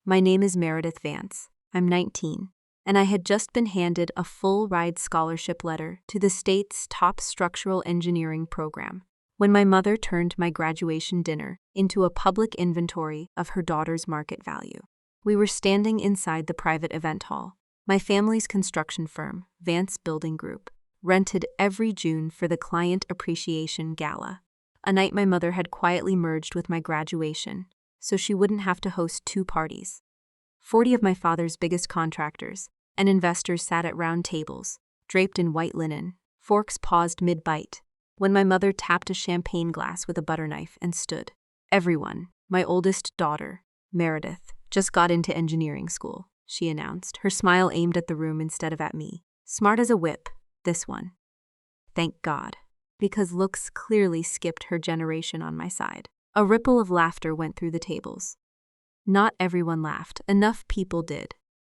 My name is Meredith Vance. I'm 19, and I had just been handed a full-ride scholarship letter to the state's top structural engineering program when my mother turned my graduation dinner into a public inventory of her daughter's market value. We were standing inside the private event hall. My family's construction firm, Vance Building Group, rented every June for the Client Appreciation Gala, a night my mother had quietly merged with my graduation so she wouldn't have to host two parties. 40 of my father's biggest contractors and investors sat at round tables, draped in white linen. Forks paused mid-bite when my mother tapped a champagne glass with a butter knife and stood. Everyone, my oldest daughter, Meredith, just got into engineering school, she announced, her smile aimed at the room instead of at me. Smart as a whip, this one. Thank God, because looks clearly skipped her generation on my side. A ripple of laughter went through the tables. Not everyone laughed, enough people did.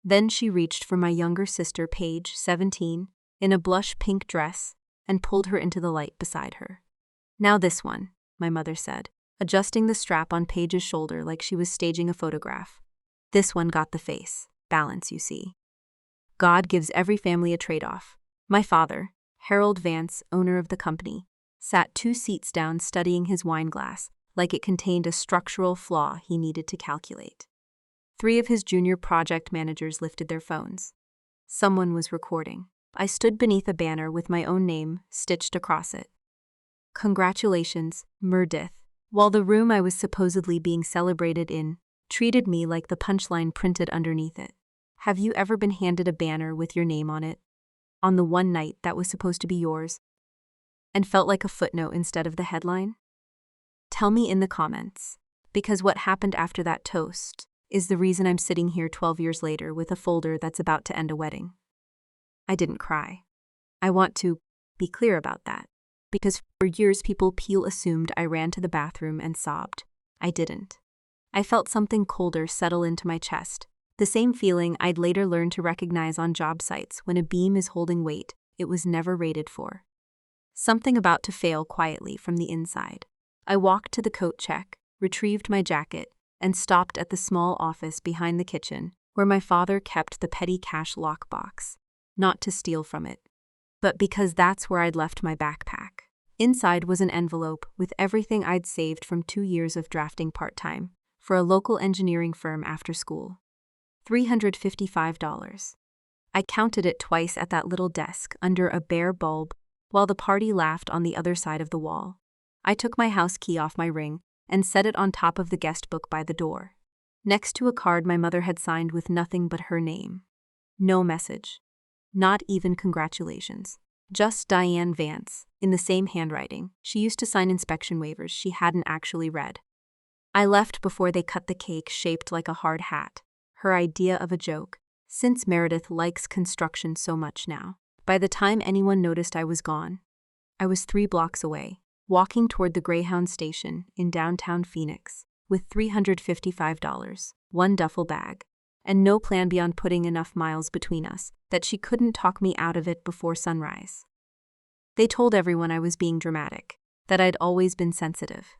Then she reached for my younger sister, Paige, 17, in a blush pink dress, and pulled her into the light beside her. Now this one, my mother said, adjusting the strap on Paige's shoulder like she was staging a photograph. This one got the face. Balance, you see. God gives every family a trade-off. My father, Harold Vance, owner of the company, sat 2 seats down studying his wine glass like it contained a structural flaw he needed to calculate. 3 of his junior project managers lifted their phones. Someone was recording. I stood beneath a banner with my own name stitched across it. Congratulations, Meredith, while the room I was supposedly being celebrated in treated me like the punchline printed underneath it. Have you ever been handed a banner with your name on it, on the one night that was supposed to be yours, and felt like a footnote instead of the headline? Tell me in the comments, because what happened after that toast is the reason I'm sitting here 12 years later with a folder that's about to end a wedding. I didn't cry. I want to be clear about that, because for years people assumed I ran to the bathroom and sobbed. I didn't. I felt something colder settle into my chest, the same feeling I'd later learned to recognize on job sites when a beam is holding weight it was never rated for. Something about to fail quietly from the inside. I walked to the coat check, retrieved my jacket, and stopped at the small office behind the kitchen where my father kept the petty cash lockbox, not to steal from it, but because that's where I'd left my backpack. Inside was an envelope with everything I'd saved from 2 years of drafting part-time for a local engineering firm after school. $355. I counted it twice at that little desk under a bare bulb while the party laughed on the other side of the wall. I took my house key off my ring and set it on top of the guest book by the door, next to a card my mother had signed with nothing but her name. No message. Not even congratulations. Just Diane Vance, in the same handwriting she used to sign inspection waivers she hadn't actually read. I left before they cut the cake shaped like a hard hat, her idea of a joke, since Meredith likes construction so much now. By the time anyone noticed I was gone, I was 3 blocks away, walking toward the Greyhound station in downtown Phoenix with $355, 1 duffel bag, and no plan beyond putting enough miles between us that she couldn't talk me out of it before sunrise. They told everyone I was being dramatic, that I'd always been sensitive.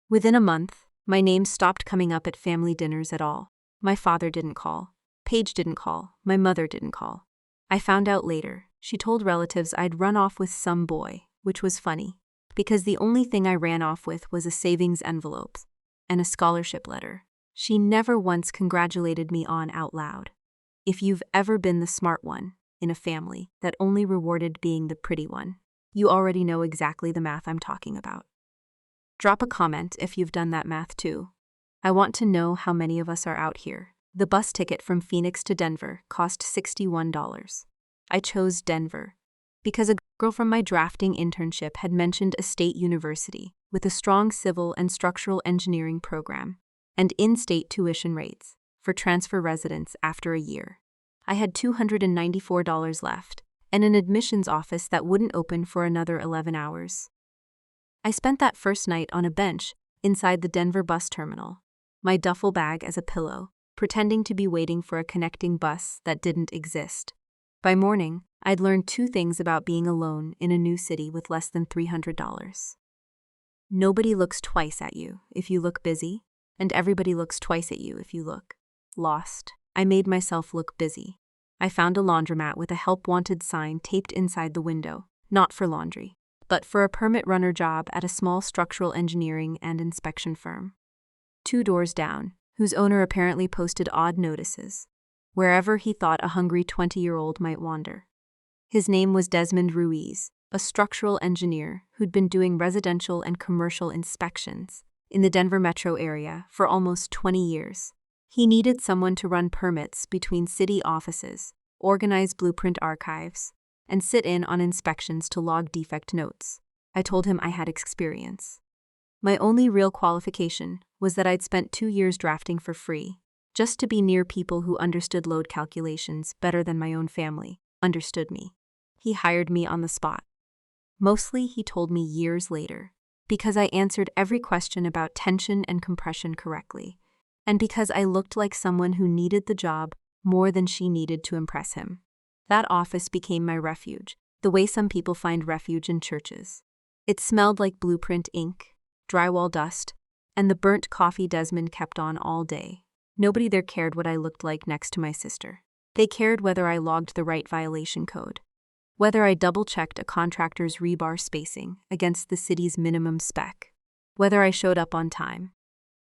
Within a month, my name stopped coming up at family dinners at all. My father didn't call. Paige didn't call. My mother didn't call. I found out later. She told relatives I'd run off with some boy, which was funny, because the only thing I ran off with was a savings envelope and a scholarship letter. She never once congratulated me on out loud. If you've ever been the smart one in a family that only rewarded being the pretty one, you already know exactly the math I'm talking about. Drop a comment if you've done that math too. I want to know how many of us are out here. The bus ticket from Phoenix to Denver cost $61. I chose Denver because a girl from my drafting internship had mentioned a state university with a strong civil and structural engineering program and in-state tuition rates for transfer residents after a year. I had $294 left and an admissions office that wouldn't open for another 11 hours. I spent that first night on a bench inside the Denver bus terminal, my duffel bag as a pillow, pretending to be waiting for a connecting bus that didn't exist. By morning, I'd learned 2 things about being alone in a new city with less than $300. Nobody looks twice at you if you look busy, and everybody looks twice at you if you look lost. I made myself look busy. I found a laundromat with a help wanted sign taped inside the window, not for laundry, but for a permit runner job at a small structural engineering and inspection firm. 2 doors down, whose owner apparently posted odd notices, wherever he thought a hungry 20-year-old might wander. His name was Desmond Ruiz, a structural engineer who'd been doing residential and commercial inspections in the Denver metro area for almost 20 years. He needed someone to run permits between city offices, organize blueprint archives, and sit in on inspections to log defect notes. I told him I had experience. My only real qualification was that I'd spent 2 years drafting for free, just to be near people who understood load calculations better than my own family understood me. He hired me on the spot. Mostly, he told me years later, because I answered every question about tension and compression correctly, and because I looked like someone who needed the job more than she needed to impress him. That office became my refuge, the way some people find refuge in churches. It smelled like blueprint ink, drywall dust, and the burnt coffee Desmond kept on all day. Nobody there cared what I looked like next to my sister. They cared whether I logged the right violation code, whether I double-checked a contractor's rebar spacing against the city's minimum spec, whether I showed up on time.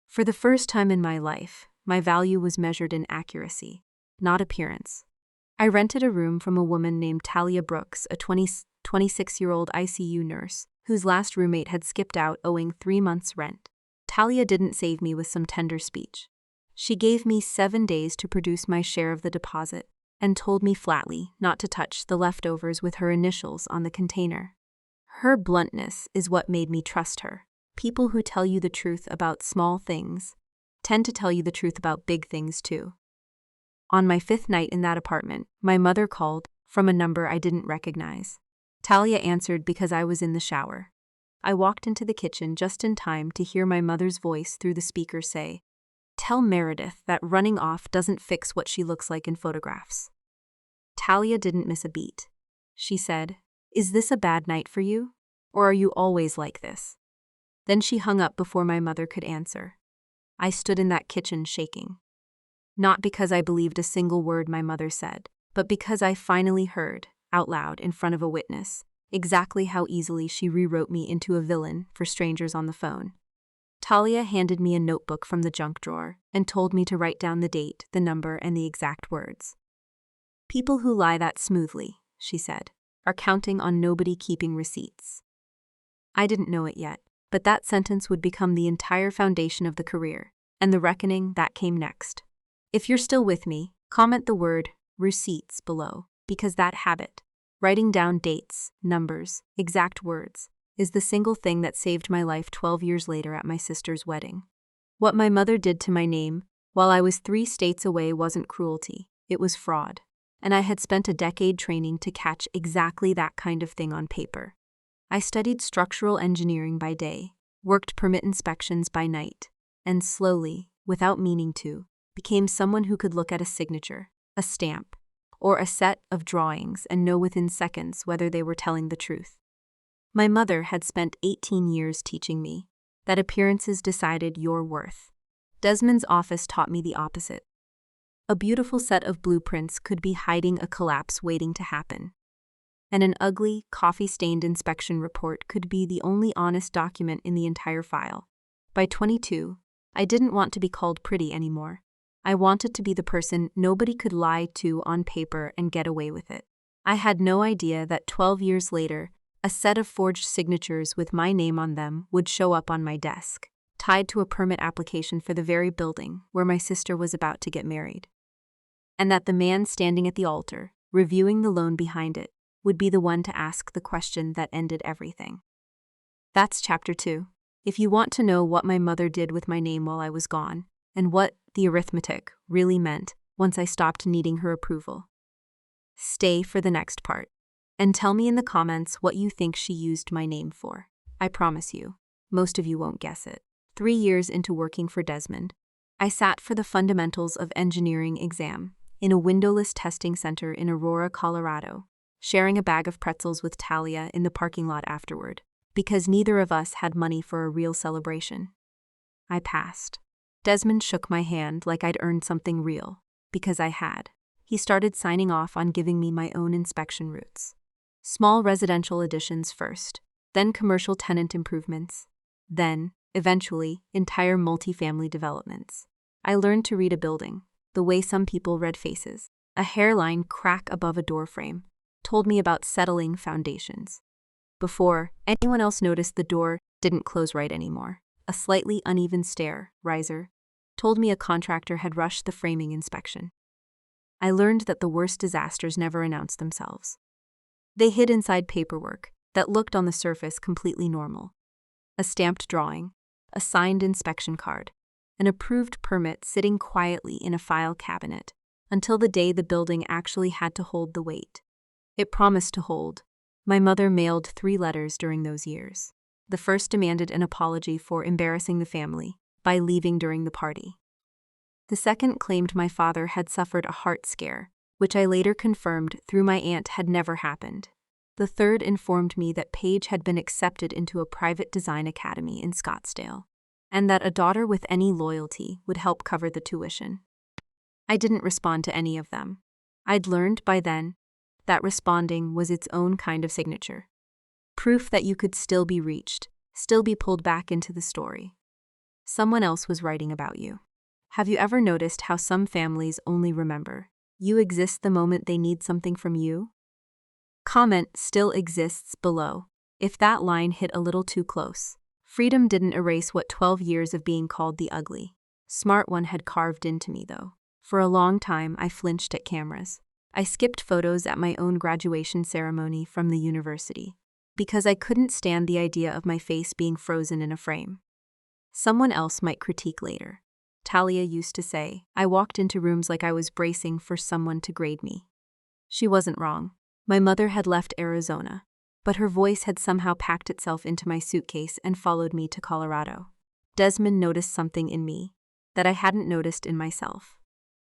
For the first time in my life, my value was measured in accuracy, not appearance. I rented a room from a woman named Talia Brooks, a 26-year-old ICU nurse, whose last roommate had skipped out owing 3 months' rent. Talia didn't save me with some tender speech. She gave me 7 days to produce my share of the deposit, and told me flatly not to touch the leftovers with her initials on the container. Her bluntness is what made me trust her. People who tell you the truth about small things tend to tell you the truth about big things too. On my 5th night in that apartment, my mother called from a number I didn't recognize. Talia answered because I was in the shower. I walked into the kitchen just in time to hear my mother's voice through the speaker say, "Tell Meredith that running off doesn't fix what she looks like in photographs." Talia didn't miss a beat. She said, "Is this a bad night for you? Or are you always like this?" Then she hung up before my mother could answer. I stood in that kitchen shaking. Not because I believed a single word my mother said, but because I finally heard, out loud in front of a witness, exactly how easily she rewrote me into a villain for strangers on the phone. Talia handed me a notebook from the junk drawer and told me to write down the date, the number, and the exact words. "People who lie that smoothly," she said, "are counting on nobody keeping receipts." I didn't know it yet, but that sentence would become the entire foundation of the career, and the reckoning that came next. If you're still with me, comment the word receipts below, because that habit, writing down dates, numbers, exact words, is the single thing that saved my life 12 years later at my sister's wedding. What my mother did to my name while I was 3 states away wasn't cruelty, it was fraud, and I had spent a decade training to catch exactly that kind of thing on paper. I studied structural engineering by day, worked permit inspections by night, and slowly, without meaning to, became someone who could look at a signature, a stamp, or a set of drawings and know within seconds whether they were telling the truth. My mother had spent 18 years teaching me that appearances decided your worth. Desmond's office taught me the opposite. A beautiful set of blueprints could be hiding a collapse waiting to happen, and an ugly, coffee-stained inspection report could be the only honest document in the entire file. By 22, I didn't want to be called pretty anymore. I wanted to be the person nobody could lie to on paper and get away with it. I had no idea that 12 years later, a set of forged signatures with my name on them would show up on my desk, tied to a permit application for the very building where my sister was about to get married. And that the man standing at the altar, reviewing the loan behind it, would be the one to ask the question that ended everything. That's chapter 2. If you want to know what my mother did with my name while I was gone, and what the arithmetic really meant once I stopped needing her approval, stay for the next part, and tell me in the comments what you think she used my name for. I promise you, most of you won't guess it. 3 years into working for Desmond, I sat for the Fundamentals of Engineering exam in a windowless testing center in Aurora, Colorado, sharing a bag of pretzels with Talia in the parking lot afterward, because neither of us had money for a real celebration. I passed. Desmond shook my hand like I'd earned something real, because I had. He started signing off on giving me my own inspection routes. Small residential additions first, then commercial tenant improvements, then, eventually, entire multifamily developments. I learned to read a building, the way some people read faces. A hairline crack above a doorframe told me about settling foundations. Before anyone else noticed, the door didn't close right anymore. A slightly uneven stair, riser, told me a contractor had rushed the framing inspection. I learned that the worst disasters never announced themselves. They hid inside paperwork that looked on the surface completely normal. A stamped drawing, a signed inspection card, an approved permit sitting quietly in a file cabinet until the day the building actually had to hold the weight. It promised to hold. My mother mailed 3 letters during those years. The first demanded an apology for embarrassing the family by leaving during the party. The second claimed my father had suffered a heart scare, which I later confirmed through my aunt had never happened. The third informed me that Paige had been accepted into a private design academy in Scottsdale, and that a daughter with any loyalty would help cover the tuition. I didn't respond to any of them. I'd learned by then that responding was its own kind of signature. Proof that you could still be reached, still be pulled back into the story. Someone else was writing about you. Have you ever noticed how some families only remember you exist the moment they need something from you? Comment still exists below if that line hit a little too close. Freedom didn't erase what 12 years of being called the ugly, smart one had carved into me, though. For a long time, I flinched at cameras. I skipped photos at my own graduation ceremony from the university because I couldn't stand the idea of my face being frozen in a frame. Someone else might critique later. Talia used to say, I walked into rooms like I was bracing for someone to grade me. She wasn't wrong. My mother had left Arizona, but her voice had somehow packed itself into my suitcase and followed me to Colorado. Desmond noticed something in me that I hadn't noticed in myself.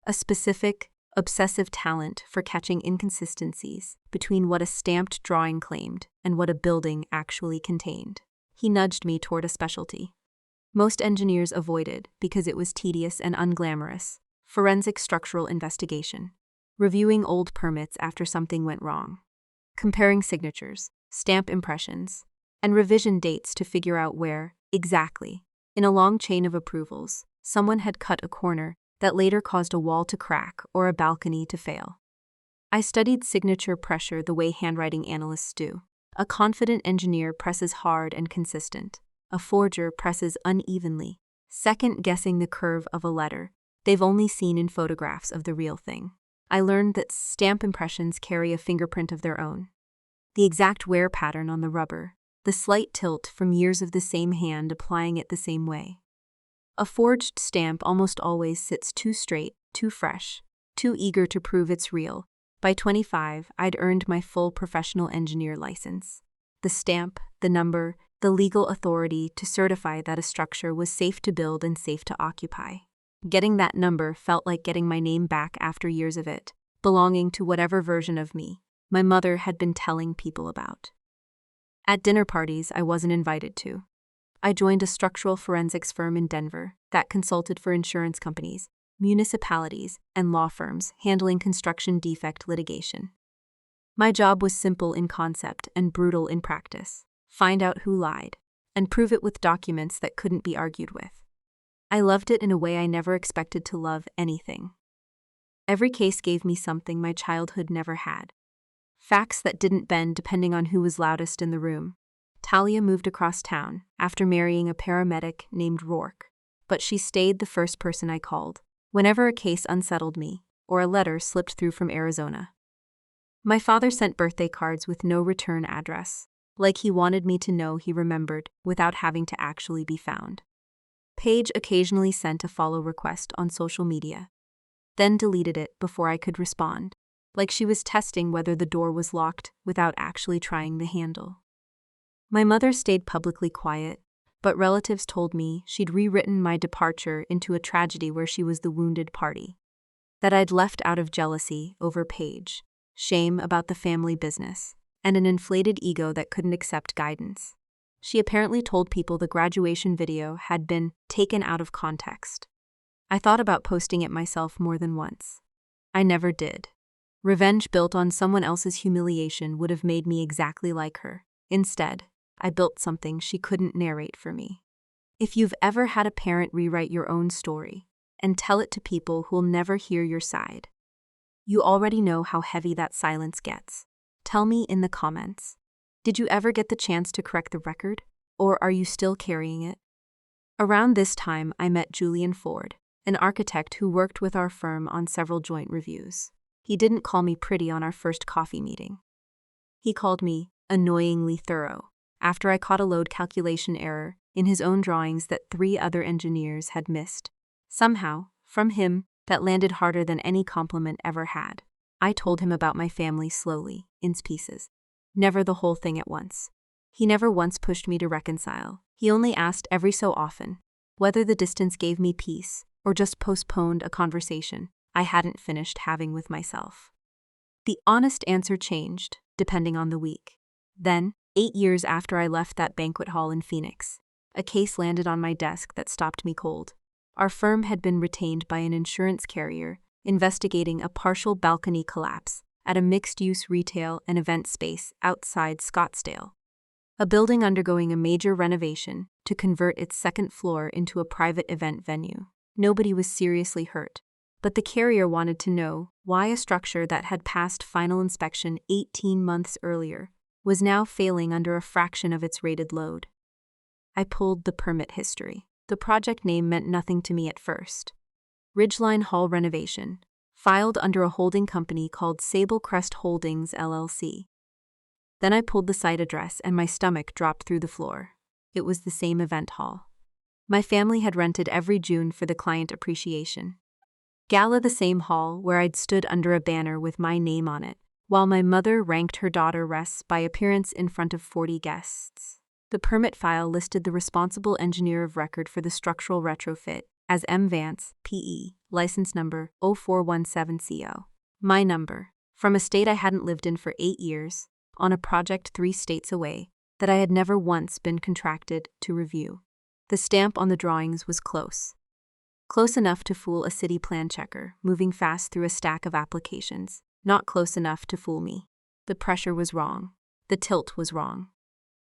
A specific, obsessive talent for catching inconsistencies between what a stamped drawing claimed and what a building actually contained. He nudged me toward a specialty most engineers avoided because it was tedious and unglamorous: forensic structural investigation, reviewing old permits after something went wrong, comparing signatures, stamp impressions, and revision dates to figure out where, exactly, in a long chain of approvals, someone had cut a corner that later caused a wall to crack or a balcony to fail. I studied signature pressure the way handwriting analysts do. A confident engineer presses hard and consistent. A forger presses unevenly, second-guessing the curve of a letter they've only seen in photographs of the real thing. I learned that stamp impressions carry a fingerprint of their own. The exact wear pattern on the rubber, the slight tilt from years of the same hand applying it the same way. A forged stamp almost always sits too straight, too fresh, too eager to prove it's real. By 25, I'd earned my full professional engineer license. The stamp, the number, the legal authority to certify that a structure was safe to build and safe to occupy. Getting that number felt like getting my name back after years of it, belonging to whatever version of me my mother had been telling people about. At dinner parties I wasn't invited to. I joined a structural forensics firm in Denver that consulted for insurance companies, municipalities, and law firms handling construction defect litigation. My job was simple in concept and brutal in practice. Find out who lied, and prove it with documents that couldn't be argued with. I loved it in a way I never expected to love anything. Every case gave me something my childhood never had. Facts that didn't bend depending on who was loudest in the room. Talia moved across town after marrying a paramedic named Rourke, but she stayed the first person I called whenever a case unsettled me or a letter slipped through from Arizona. My father sent birthday cards with no return address, like he wanted me to know he remembered without having to actually be found. Paige occasionally sent a follow request on social media, then deleted it before I could respond, like she was testing whether the door was locked without actually trying the handle. My mother stayed publicly quiet, but relatives told me she'd rewritten my departure into a tragedy where she was the wounded party, that I'd left out of jealousy over Paige, shame about the family business, and an inflated ego that couldn't accept guidance. She apparently told people the graduation video had been taken out of context. I thought about posting it myself more than once. I never did. Revenge built on someone else's humiliation would have made me exactly like her. Instead, I built something she couldn't narrate for me. If you've ever had a parent rewrite your own story and tell it to people who'll never hear your side, you already know how heavy that silence gets. Tell me in the comments. Did you ever get the chance to correct the record, or are you still carrying it? Around this time, I met Julian Ford, an architect who worked with our firm on several joint reviews. He didn't call me pretty on our first coffee meeting. He called me annoyingly thorough after I caught a load calculation error in his own drawings that 3 other engineers had missed. Somehow, from him, that landed harder than any compliment ever had. I told him about my family slowly, in pieces. Never the whole thing at once. He never once pushed me to reconcile. He only asked every so often whether the distance gave me peace or just postponed a conversation I hadn't finished having with myself. The honest answer changed, depending on the week. Then, 8 years after I left that banquet hall in Phoenix, a case landed on my desk that stopped me cold. Our firm had been retained by an insurance carrier investigating a partial balcony collapse at a mixed-use retail and event space outside Scottsdale, a building undergoing a major renovation to convert its second floor into a private event venue. Nobody was seriously hurt, but the carrier wanted to know why a structure that had passed final inspection 18 months earlier was now failing under a fraction of its rated load. I pulled the permit history. The project name meant nothing to me at first. Ridgeline Hall Renovation, filed under a holding company called Sable Crest Holdings, LLC. Then I pulled the site address and my stomach dropped through the floor. It was the same event hall my family had rented every June for the client appreciation gala, the same hall where I'd stood under a banner with my name on it, while my mother ranked her daughter Ress by appearance in front of 40 guests. The permit file listed the responsible engineer of record for the structural retrofit as M. Vance, P.E., license number 0417CO. My number, from a state I hadn't lived in for 8 years, on a project 3 states away, that I had never once been contracted to review. The stamp on the drawings was close. Close enough to fool a city plan checker, moving fast through a stack of applications. Not close enough to fool me. The pressure was wrong. The tilt was wrong.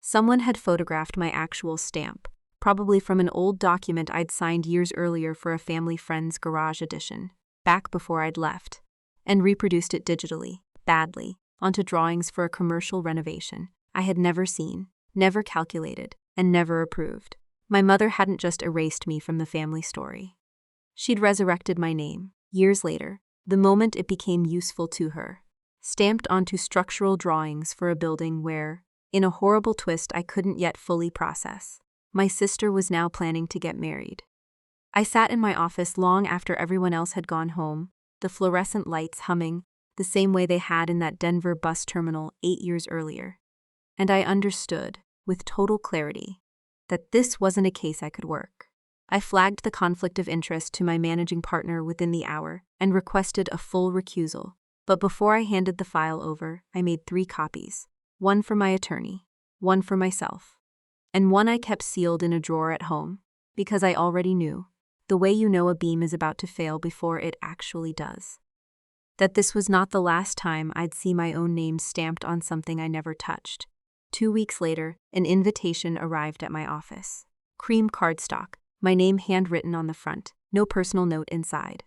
Someone had photographed my actual stamp, probably from an old document I'd signed years earlier for a family friend's garage edition, back before I'd left, and reproduced it digitally, badly, onto drawings for a commercial renovation I had never seen, never calculated, and never approved. My mother hadn't just erased me from the family story. She'd resurrected my name, years later, the moment it became useful to her, stamped onto structural drawings for a building where, in a horrible twist I couldn't yet fully process, my sister was now planning to get married. I sat in my office long after everyone else had gone home, the fluorescent lights humming the same way they had in that Denver bus terminal 8 years earlier. And I understood, with total clarity, that this wasn't a case I could work. I flagged the conflict of interest to my managing partner within the hour and requested a full recusal. But before I handed the file over, I made 3 copies. One for my attorney, one for myself, and one I kept sealed in a drawer at home, because I already knew, the way you know a beam is about to fail before it actually does, that this was not the last time I'd see my own name stamped on something I never touched. 2 weeks later, an invitation arrived at my office. Cream cardstock, my name handwritten on the front, no personal note inside.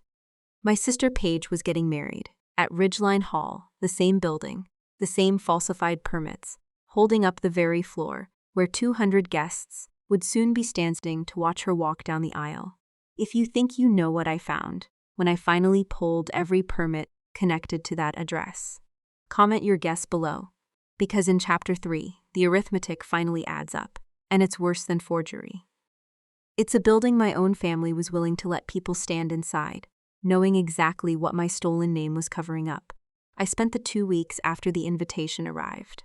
My sister Paige was getting married, at Ridgeline Hall, the same building, the same falsified permits, holding up the very floor where 200 guests would soon be standing to watch her walk down the aisle. If you think you know what I found when I finally pulled every permit connected to that address, comment your guess below, because in Chapter 3, the arithmetic finally adds up, and it's worse than forgery. It's a building my own family was willing to let people stand inside, knowing exactly what my stolen name was covering up. I spent the 2 weeks after the invitation arrived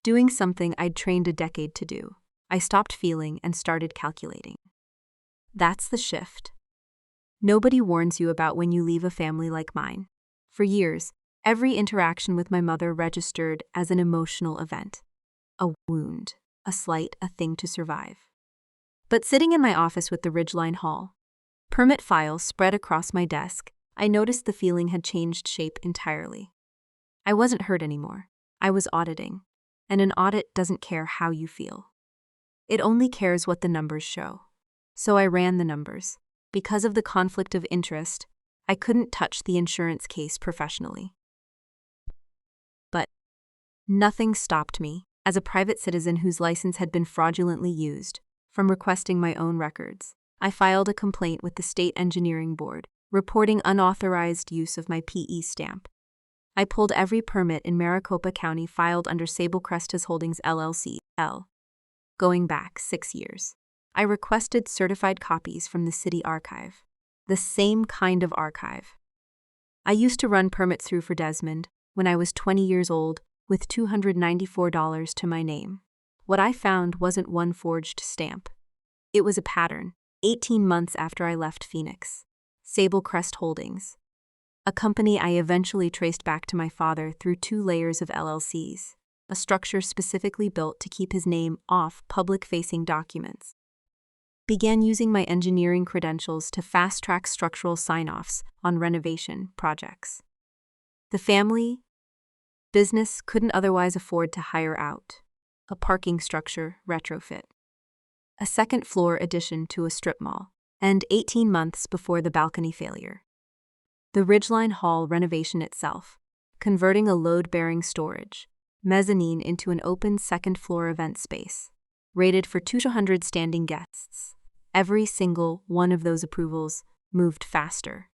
doing something I'd trained a decade to do. I stopped feeling and started calculating. That's the shift. Nobody warns you about when you leave a family like mine. For years, every interaction with my mother registered as an emotional event. A wound, a slight, a thing to survive. But sitting in my office with the Ridgeline Hall, Permit files spread across my desk. I noticed the feeling had changed shape entirely. I wasn't hurt anymore. I was auditing. And an audit doesn't care how you feel. It only cares what the numbers show. So I ran the numbers. Because of the conflict of interest, I couldn't touch the insurance case professionally. But nothing stopped me, as a private citizen whose license had been fraudulently used, from requesting my own records. I filed a complaint with the State Engineering Board, reporting unauthorized use of my PE stamp. I pulled every permit in Maricopa County filed under Sable Crestas Holdings LLC, going back 6 years. I requested certified copies from the city archive, the same kind of archive. I used to run permits through for Desmond when I was 20 years old with $294 to my name. What I found wasn't one forged stamp. It was a pattern, 18 months after I left Phoenix. Sable Crest Holdings, a company I eventually traced back to my father through 2 layers of LLCs, a structure specifically built to keep his name off public-facing documents. Began using my engineering credentials to fast-track structural sign-offs on renovation projects. The family business couldn't otherwise afford to hire out. A parking structure retrofit. A second-floor addition to a strip mall. And 18 months before the balcony failure. The Ridgeline Hall renovation itself, converting a load-bearing storage mezzanine into an open second-floor event space, rated for 200 standing guests. Every single one of those approvals moved faster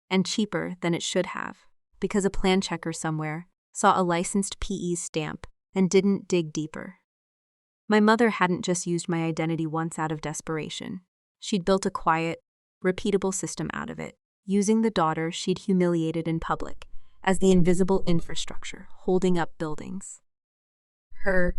and cheaper than it should have, because a plan checker somewhere saw a licensed PE stamp and didn't dig deeper. My mother hadn't just used my identity once out of desperation. She'd built a quiet, repeatable system out of it, using the daughter she'd humiliated in public as the invisible infrastructure holding up buildings. Her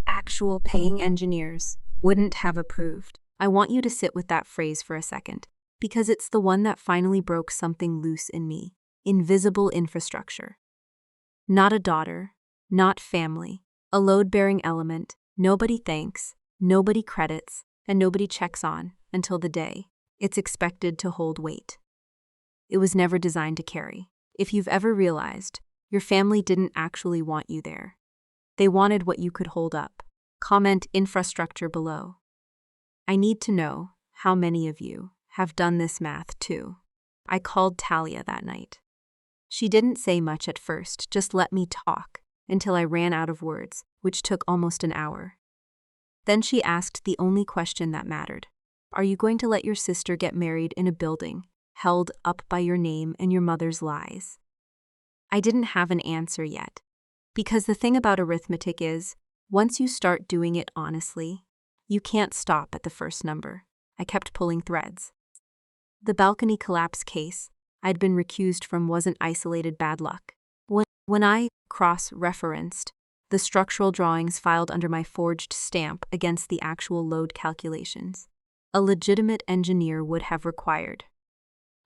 actual paying engineers wouldn't have approved. I want you to sit with that phrase for a second, because it's the one that finally broke something loose in me. Invisible infrastructure. Not a daughter, not family, a load-bearing element, nobody thanks, nobody credits, and nobody checks on until the day it's expected to hold weight. It was never designed to carry. If you've ever realized, your family didn't actually want you there. They wanted what you could hold up. Comment infrastructure below. I need to know how many of you have done this math too. I called Talia that night. She didn't say much at first, just let me talk, until I ran out of words, which took almost an hour. Then she asked the only question that mattered. Are you going to let your sister get married in a building, held up by your name and your mother's lies? I didn't have an answer yet, because the thing about arithmetic is, once you start doing it honestly, you can't stop at the first number. I kept pulling threads. The balcony collapse case I'd been recused from wasn't isolated bad luck. When I cross-referenced the structural drawings filed under my forged stamp against the actual load calculations, a legitimate engineer would have required.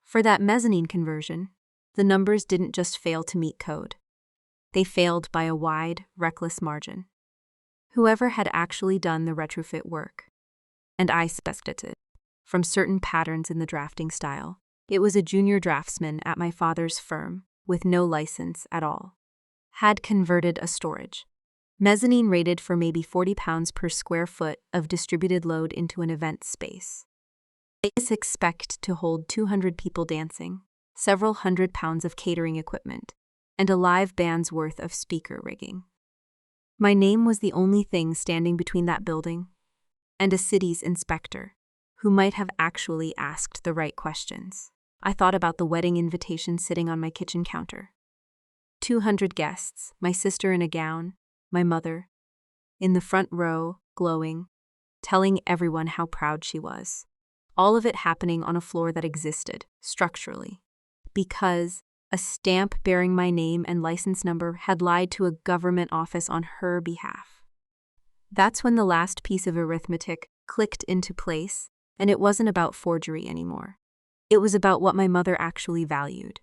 For that mezzanine conversion, the numbers didn't just fail to meet code. They failed by a wide, reckless margin. Whoever had actually done the retrofit work, and I suspected it, from certain patterns in the drafting style, it was a junior draftsman at my father's firm with no license at all, had converted a storage mezzanine rated for maybe 40 pounds per square foot of distributed load into an event space. Space expect to hold 200 people dancing, several hundred pounds of catering equipment, and a live band's worth of speaker rigging. My name was the only thing standing between that building and a city's inspector, who might have actually asked the right questions. I thought about the wedding invitation sitting on my kitchen counter. 200 guests, my sister in a gown, my mother, in the front row, glowing, telling everyone how proud she was. All of it happening on a floor that existed, structurally, because a stamp bearing my name and license number had lied to a government office on her behalf. That's when the last piece of arithmetic clicked into place, and it wasn't about forgery anymore. It was about what my mother actually valued.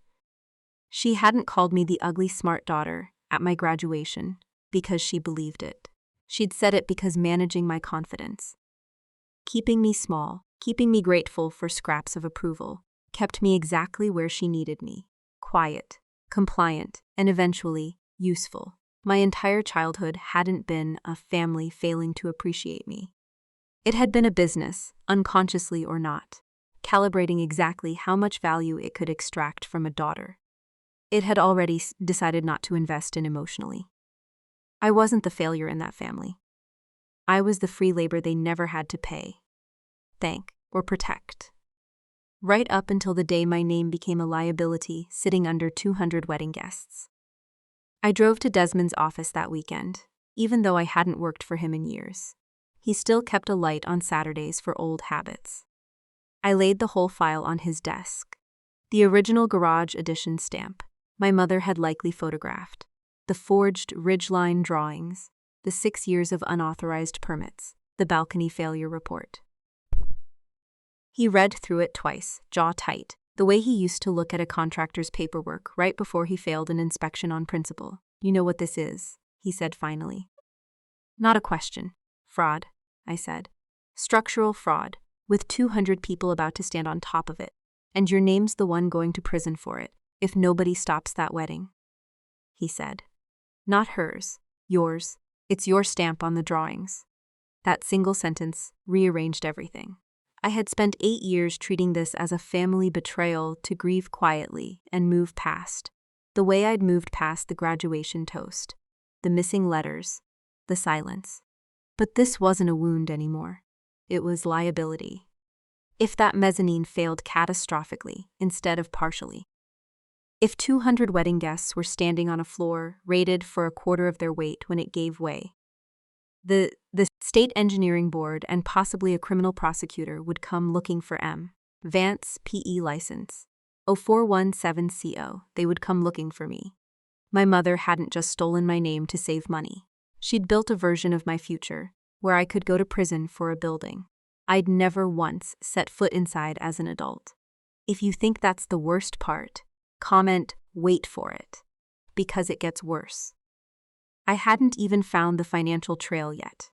She hadn't called me the ugly smart daughter at my graduation because she believed it. She'd said it because managing my confidence, keeping me small, keeping me grateful for scraps of approval, kept me exactly where she needed me. Quiet, compliant, and eventually, useful. My entire childhood hadn't been a family failing to appreciate me. It had been a business, unconsciously or not, calibrating exactly how much value it could extract from a daughter. It had already decided not to invest in emotionally. I wasn't the failure in that family. I was the free labor they never had to pay, thank, or protect. Right up until the day my name became a liability sitting under 200 wedding guests. I drove to Desmond's office that weekend, even though I hadn't worked for him in years. He still kept a light on Saturdays for old habits. I laid the whole file on his desk. The original garage edition stamp my mother had likely photographed, the forged ridgeline drawings, the 6 years of unauthorized permits, the balcony failure report. He read through it twice, jaw tight, the way he used to look at a contractor's paperwork right before he failed an inspection on principle. "You know what this is," he said finally. "Not a question. Fraud," I said. "Structural fraud, with 200 people about to stand on top of it, and your name's the one going to prison for it, if nobody stops that wedding," he said. "Not hers, yours. It's your stamp on the drawings." That single sentence rearranged everything. I had spent 8 years treating this as a family betrayal to grieve quietly and move past, the way I'd moved past the graduation toast, the missing letters, the silence. But this wasn't a wound anymore. It was liability. If that mezzanine failed catastrophically instead of partially, if 200 wedding guests were standing on a floor rated for a quarter of their weight when it gave way, the state engineering board and possibly a criminal prosecutor would come looking for Vance PE license 0417CO. They would come looking for me. My mother hadn't just stolen my name to save money. She'd built a version of my future where I could go to prison for a building I'd never once set foot inside as an adult. If you think that's the worst part, comment, "Wait for it," because it gets worse. I hadn't even found the financial trail yet.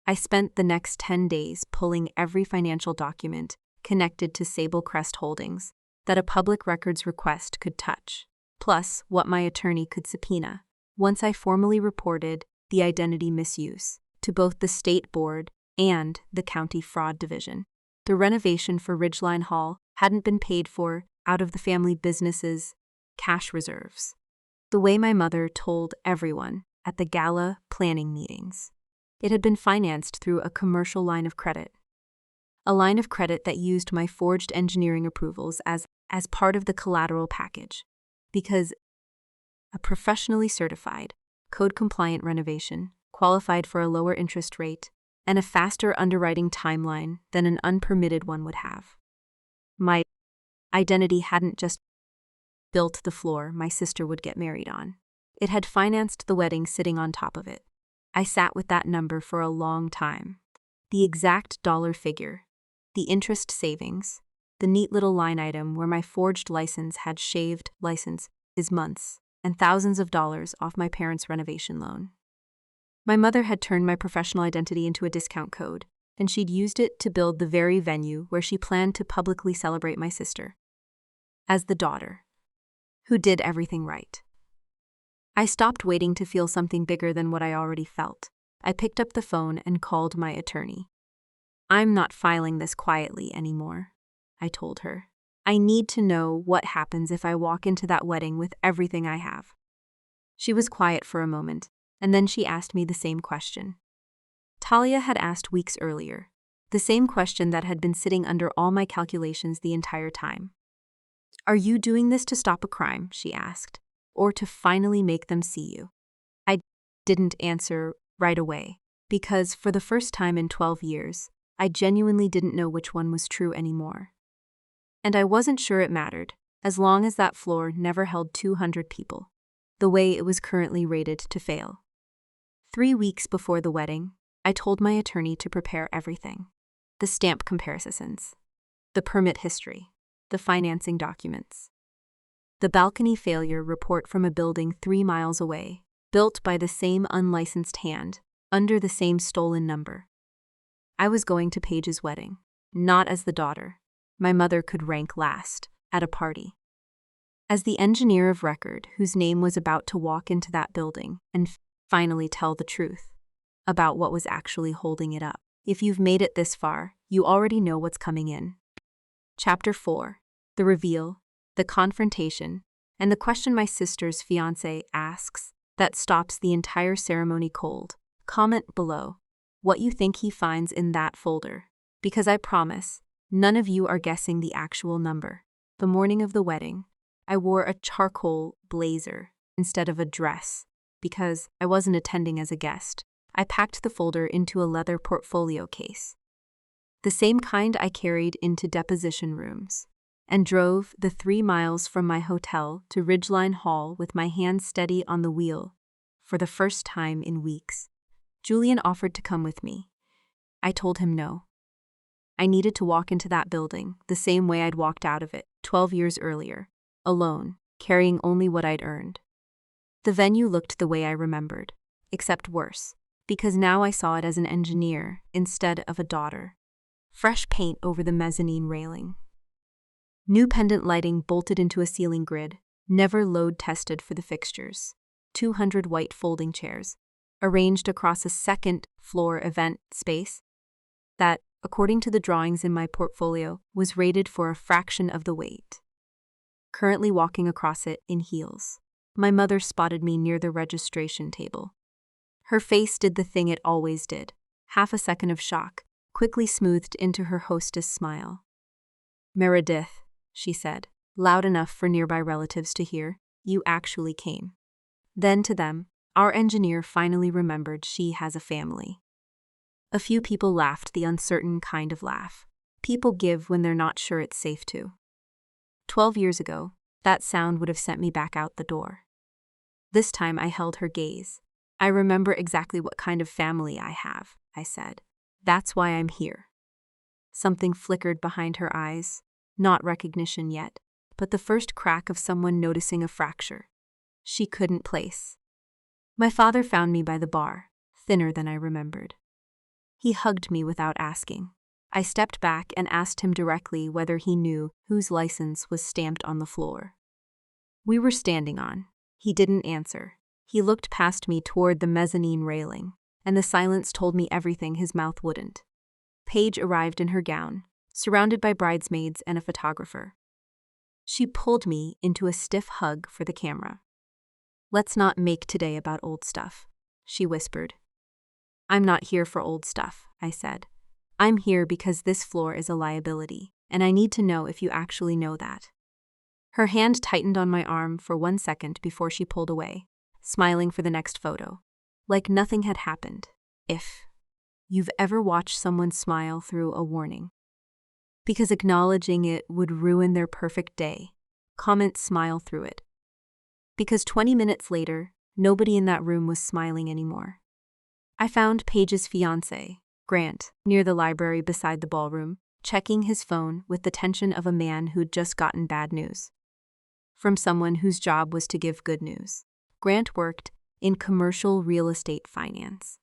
I spent the next 10 days pulling every financial document connected to Sable Crest Holdings that a public records request could touch, plus what my attorney could subpoena, once I formally reported the identity misuse to both the state board and the county fraud division. The renovation for Ridgeline Hall hadn't been paid for out of the family business's cash reserves, the way my mother told everyone at the gala planning meetings. It had been financed through a commercial line of credit. A line of credit that used my forged engineering approvals as part of the collateral package, because a professionally certified, code-compliant renovation qualified for a lower interest rate and a faster underwriting timeline than an unpermitted one would have. My identity hadn't just built the floor my sister would get married on. It had financed the wedding sitting on top of it. I sat with that number for a long time. The exact dollar figure, the interest savings, the neat little line item where my forged license had shaved license his months and thousands of dollars off my parents' renovation loan. My mother had turned my professional identity into a discount code, and she'd used it to build the very venue where she planned to publicly celebrate my sister as the daughter who did everything right. I stopped waiting to feel something bigger than what I already felt. I picked up the phone and called my attorney. "I'm not filing this quietly anymore," I told her. "I need to know what happens if I walk into that wedding with everything I have." She was quiet for a moment, and then she asked me the same question Talia had asked weeks earlier, the same question that had been sitting under all my calculations the entire time. "Are you doing this to stop a crime?" she asked, "or to finally make them see you?" I didn't answer right away, because for the first time in 12 years, I genuinely didn't know which one was true anymore. And I wasn't sure it mattered, as long as that floor never held 200 people, the way it was currently rated to fail. 3 weeks before the wedding, I told my attorney to prepare everything: the stamp comparisons, the permit history, the financing documents, the balcony failure report from a building 3 miles away, built by the same unlicensed hand, under the same stolen number. I was going to Paige's wedding. not as the daughter my mother could rank last at a party. As the engineer of record whose name was about to walk into that building and finally tell the truth about what was actually holding it up. If you've made it this far, you already know what's coming in. Chapter 4. The reveal, the confrontation, and the question my sister's fiancé asks that stops the entire ceremony cold. Comment below what you think he finds in that folder, because I promise, none of you are guessing the actual number. The morning of the wedding, I wore a charcoal blazer instead of a dress because I wasn't attending as a guest. I packed the folder into a leather portfolio case, the same kind I carried into deposition rooms, and drove the 3 miles from my hotel to Ridgeline Hall with my hands steady on the wheel for the first time in weeks. Julian offered to come with me. I told him no. I needed to walk into that building the same way I'd walked out of it 12 years earlier, alone, carrying only what I'd earned. The venue looked the way I remembered, except worse, because now I saw it as an engineer instead of a daughter. Fresh paint over the mezzanine railing. New pendant lighting bolted into a ceiling grid, never load tested for the fixtures. 200 white folding chairs, arranged across a second-floor event space that, according to the drawings in my portfolio, was rated for a fraction of the weight. Currently walking across it in heels, my mother spotted me near the registration table. Her face did the thing it always did, half a second of shock, quickly smoothed into her hostess smile. "Meredith," she said, loud enough for nearby relatives to hear, "you actually came." Then to them, our engineer finally remembered she has a family. A few people laughed the uncertain kind of laugh people give when they're not sure it's safe to. 12 years ago, that sound would have sent me back out the door. This time I held her gaze. "I remember exactly what kind of family I have," I said. "That's why I'm here." Something flickered behind her eyes, not recognition yet, but the first crack of someone noticing a fracture she couldn't place. My father found me by the bar, thinner than I remembered. He hugged me without asking. I stepped back and asked him directly whether he knew whose license was stamped on the floor we were standing on. He didn't answer. He looked past me toward the mezzanine railing, and the silence told me everything his mouth wouldn't. Paige arrived in her gown, surrounded by bridesmaids and a photographer. She pulled me into a stiff hug for the camera. "Let's not make today about old stuff," she whispered. "I'm not here for old stuff," I said. "I'm here because this floor is a liability, and I need to know if you actually know that." Her hand tightened on my arm for 1 second before she pulled away, smiling for the next photo, like nothing had happened. If you've ever watched someone smile through a warning, because acknowledging it would ruin their perfect day, comment "smile through it." Because 20 minutes later, nobody in that room was smiling anymore. I found Paige's fiancé, Grant, near the library beside the ballroom, checking his phone with the tension of a man who'd just gotten bad news from someone whose job was to give good news. Grant worked in commercial real estate finance.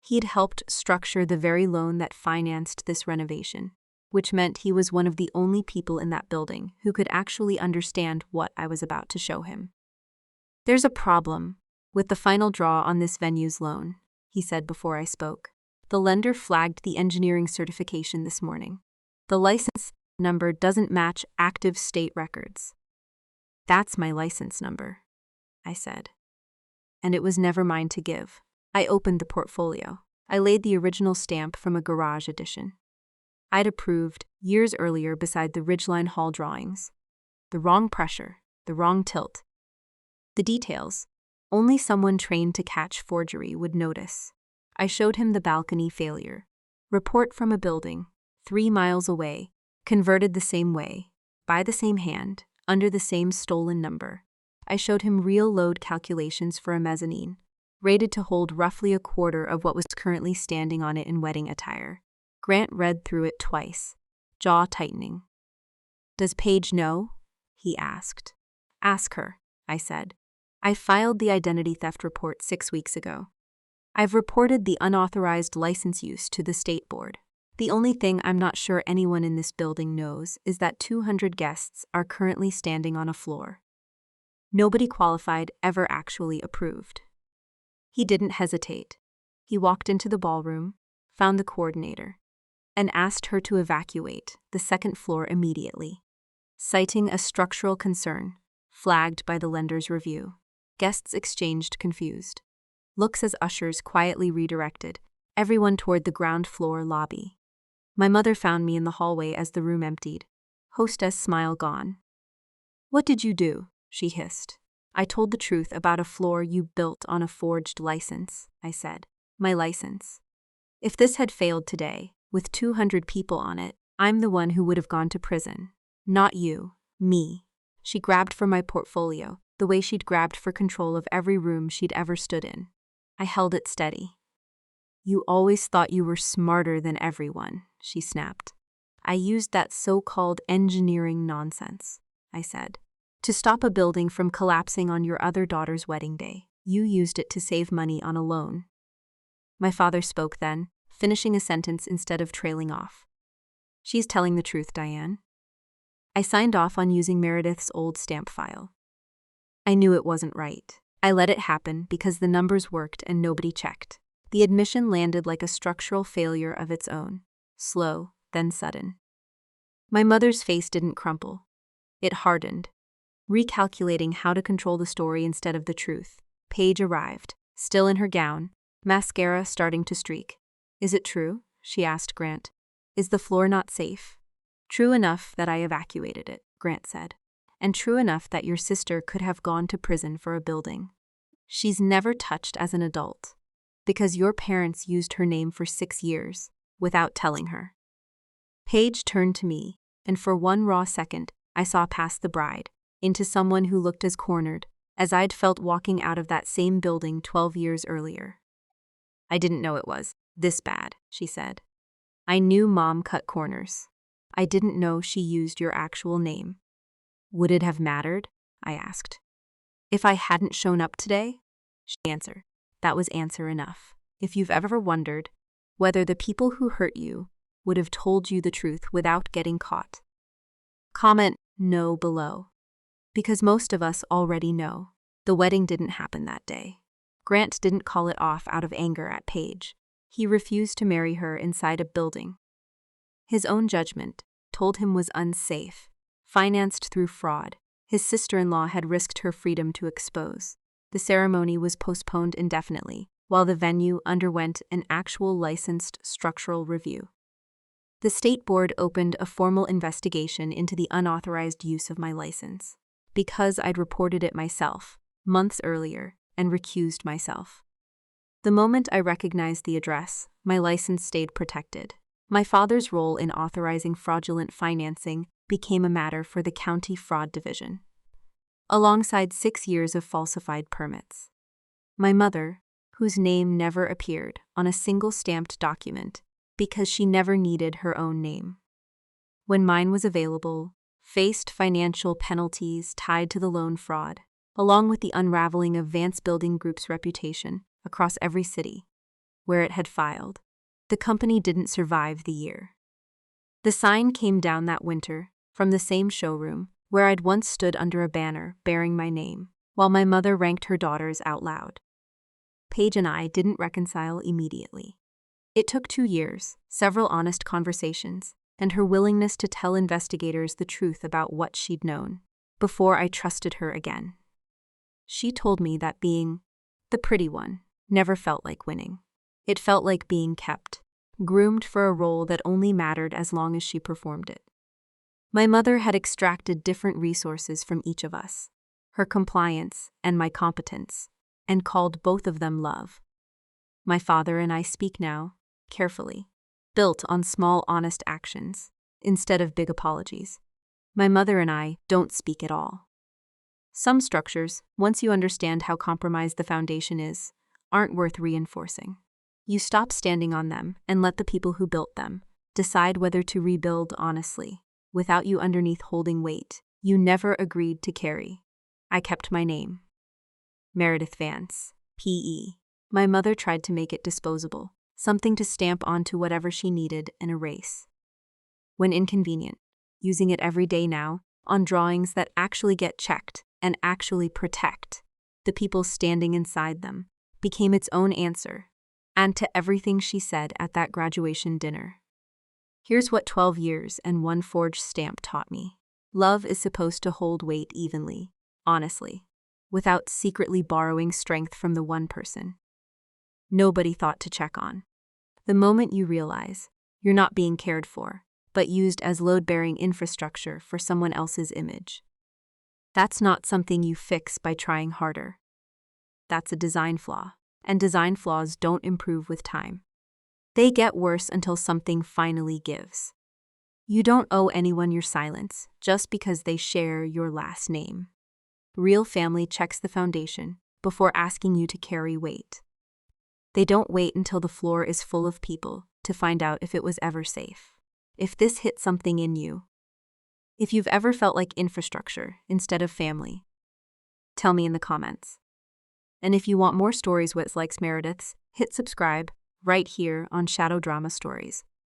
He'd helped structure the very loan that financed this renovation, which meant he was one of the only people in that building who could actually understand what I was about to show him. "There's a problem with the final draw on this venue's loan," he said before I spoke. "The lender flagged the engineering certification this morning. The license number doesn't match active state records." "That's my license number," I said. And it was never mine to give. I opened the portfolio. I laid the original stamp from a garage edition I'd approved years earlier beside the Ridgeline Hall drawings. The wrong pressure, the wrong tilt. The details, only someone trained to catch forgery would notice. I showed him the balcony failure. Report from a building, 3 miles away, converted the same way, by the same hand, under the same stolen number. I showed him real load calculations for a mezzanine, rated to hold roughly a quarter of what was currently standing on it in wedding attire. Grant read through it twice, jaw tightening. "Does Paige know?" he asked. "Ask her," I said. "I filed the identity theft report 6 weeks ago. I've reported the unauthorized license use to the state board. The only thing I'm not sure anyone in this building knows is that 200 guests are currently standing on a floor. Nobody qualified ever actually approved. He didn't hesitate. He walked into the ballroom, found the coordinator, and asked her to evacuate the second floor immediately, citing a structural concern flagged by the lender's review. Guests exchanged confused looks as ushers quietly redirected everyone toward the ground floor lobby. My mother found me in the hallway as the room emptied, hostess smile gone. "What did you do?" she hissed. "I told the truth about a floor you built on a forged license," I said. "My license. If this had failed today, with 200 people on it, I'm the one who would have gone to prison. Not you, me." She grabbed for my portfolio, the way she'd grabbed for control of every room she'd ever stood in. I held it steady. "You always thought you were smarter than everyone," she snapped. "I used that so-called engineering nonsense," I said, "to stop a building from collapsing on your other daughter's wedding day. You used it to save money on a loan." My father spoke then, finishing a sentence instead of trailing off. "She's telling the truth, Diane." I signed off on using Meredith's old stamp file. I knew it wasn't right. I let it happen because the numbers worked and nobody checked. The admission landed like a structural failure of its own, slow, then sudden. My mother's face didn't crumple. It hardened, recalculating how to control the story instead of the truth. Paige arrived, still in her gown, mascara starting to streak. "Is it true?" she asked Grant. "Is the floor not safe?" "True enough that I evacuated it," Grant said. "And true enough that your sister could have gone to prison for a building she's never touched as an adult, because your parents used her name for 6 years, without telling her." Paige turned to me, and for one raw second, I saw past the bride, into someone who looked as cornered as I'd felt walking out of that same building 12 years earlier. "I didn't know it was this bad," she said. "I knew Mom cut corners. I didn't know she used your actual name." "Would it have mattered?" I asked. "If I hadn't shown up today?" She answered. That was answer enough. If you've ever wondered whether the people who hurt you would have told you the truth without getting caught, comment "no" below. Because most of us already know. The wedding didn't happen that day. Grant didn't call it off out of anger at Paige. He refused to marry her inside a building his own judgment told him was unsafe, financed through fraud. His sister-in-law had risked her freedom to expose. The ceremony was postponed indefinitely, while the venue underwent an actual licensed structural review. The state board opened a formal investigation into the unauthorized use of my license, because I'd reported it myself, months earlier, and recused myself. The moment I recognized the address, my license stayed protected. My father's role in authorizing fraudulent financing became a matter for the county fraud division, alongside 6 years of falsified permits. My mother, whose name never appeared on a single stamped document because she never needed her own name, when mine was available, faced financial penalties tied to the loan fraud, along with the unraveling of Vance Building Group's reputation across every city where it had filed. The company didn't survive the year. The sign came down that winter from the same showroom where I'd once stood under a banner bearing my name, while my mother ranked her daughters out loud. Paige and I didn't reconcile immediately. It took 2 years, several honest conversations, and her willingness to tell investigators the truth about what she'd known, before I trusted her again. She told me that being the pretty one never felt like winning. It felt like being kept, groomed for a role that only mattered as long as she performed it. My mother had extracted different resources from each of us, her compliance and my competence, and called both of them love. My father and I speak now, carefully, built on small honest actions, instead of big apologies. My mother and I don't speak at all. Some structures, once you understand how compromised the foundation is, aren't worth reinforcing. You stop standing on them and let the people who built them decide whether to rebuild honestly, without you underneath holding weight you never agreed to carry. I kept my name. Meredith Vance, P.E. My mother tried to make it disposable, something to stamp onto whatever she needed and erase. When inconvenient, using it every day now, on drawings that actually get checked and actually protect the people standing inside them, became its own answer, and to everything she said at that graduation dinner. Here's what 12 years and one forged stamp taught me. Love is supposed to hold weight evenly, honestly, without secretly borrowing strength from the one person nobody thought to check on. The moment you realize you're not being cared for, but used as load-bearing infrastructure for someone else's image. That's not something you fix by trying harder. That's a design flaw, and design flaws don't improve with time. They get worse until something finally gives. You don't owe anyone your silence just because they share your last name. Real family checks the foundation before asking you to carry weight. They don't wait until the floor is full of people to find out if it was ever safe. If this hit something in you, if you've ever felt like infrastructure instead of family, tell me in the comments. And if you want more stories with like Meredith's, hit subscribe right here on Shadow Drama Stories.